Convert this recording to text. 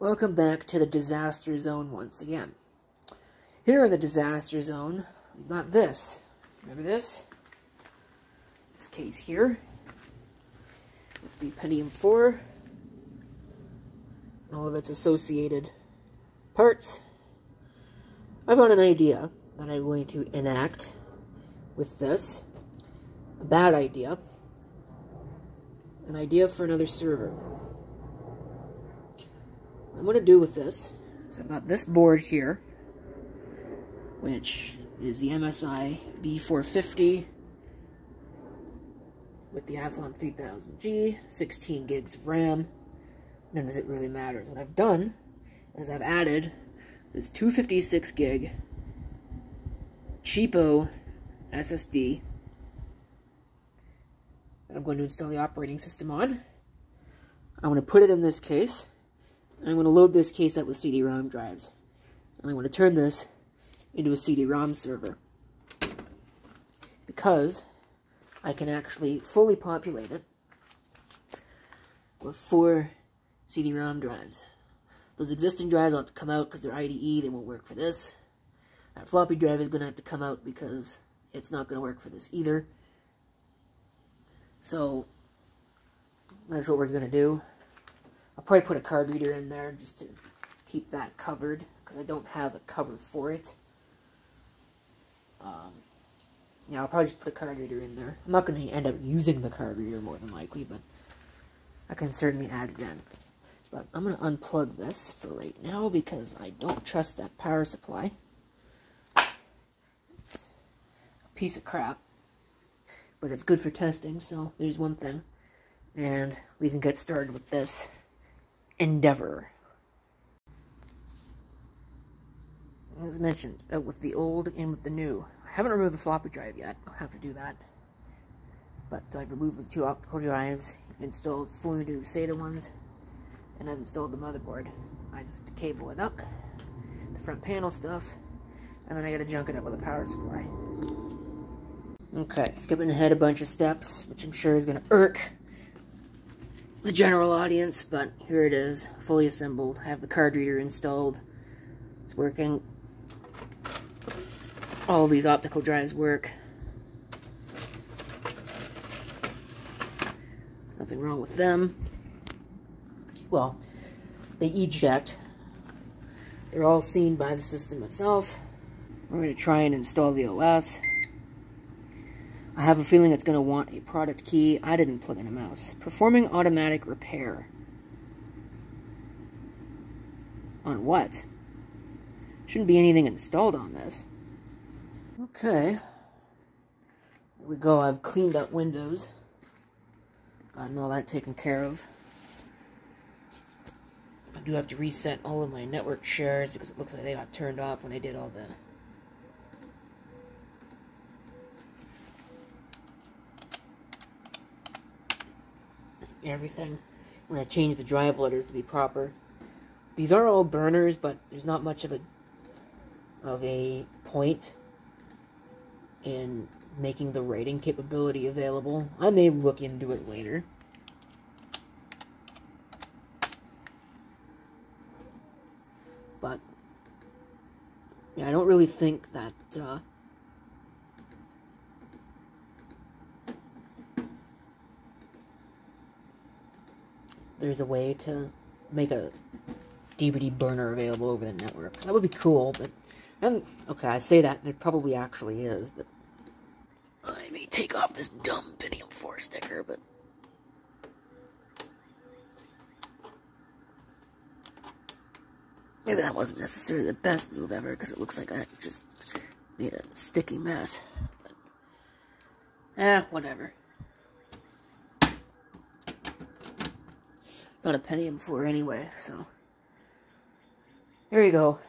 Welcome back to the disaster zone once again. Here in the disaster zone, we've got this. Remember this? This case here with the Pentium 4 and all of its associated parts. I've got an idea that I'm going to enact with this. A bad idea. An idea for another server. What I'm going to do with this is I've got this board here, which is the MSI B450 with the Athlon 3000G, 16 gigs of RAM. None of it really matters. What I've done is I've added this 256 gig cheapo SSD that I'm going to install the operating system on. I'm going to put it in this case, and I'm going to load this case up with CD-ROM drives. And I'm going to turn this into a CD-ROM server, because I can actually fully populate it with 4 CD-ROM drives. Those existing drives will have to come out because they're IDE, they won't work for this. That floppy drive is going to have to come out because it's not going to work for this either. So, that's what we're going to do. I'll probably put a card reader in there just to keep that covered, because I don't have a cover for it. Yeah, I'll probably just put a card reader in there. I'm not going to end up using the card reader more than likely, but I can certainly add it in. But I'm going to unplug this for right now because I don't trust that power supply. It's a piece of crap, but it's good for testing, so there's one thing. And we can get started with this endeavor. As mentioned, out with the old and with the new. I haven't removed the floppy drive yet. I'll have to do that. But I've removed the 2 optical drives, installed fully new SATA ones, and I've installed the motherboard. I just cable it up, the front panel stuff, and then I gotta junk it up with a power supply. Okay, skipping ahead a bunch of steps, which I'm sure is gonna irk the general audience, but here it is, fully assembled. I have the card reader installed. It's working. All of these optical drives work. There's nothing wrong with them. Well, they eject. They're all seen by the system itself. We're going to try and install the OS. I have a feeling it's going to want a product key. I didn't plug in a mouse. Performing automatic repair. On what? Shouldn't be anything installed on this. Okay. Here we go. I've cleaned up Windows. Gotten all that taken care of. I do have to reset all of my network shares because it looks like they got turned off when I did all the everything, when I changed the drive letters to be proper. These are all burners, but there's not much of a point in making the writing capability available. I may look into it later. But yeah, I don't really think that there's a way to make a DVD burner available over the network. That would be cool, but okay, I say that, there probably actually is, but I may take off this dumb Pentium 4 sticker, but maybe that wasn't necessarily the best move ever, because it looks like that just made a sticky mess. But, whatever. It's not a Pentium 4 anyway, so there you go.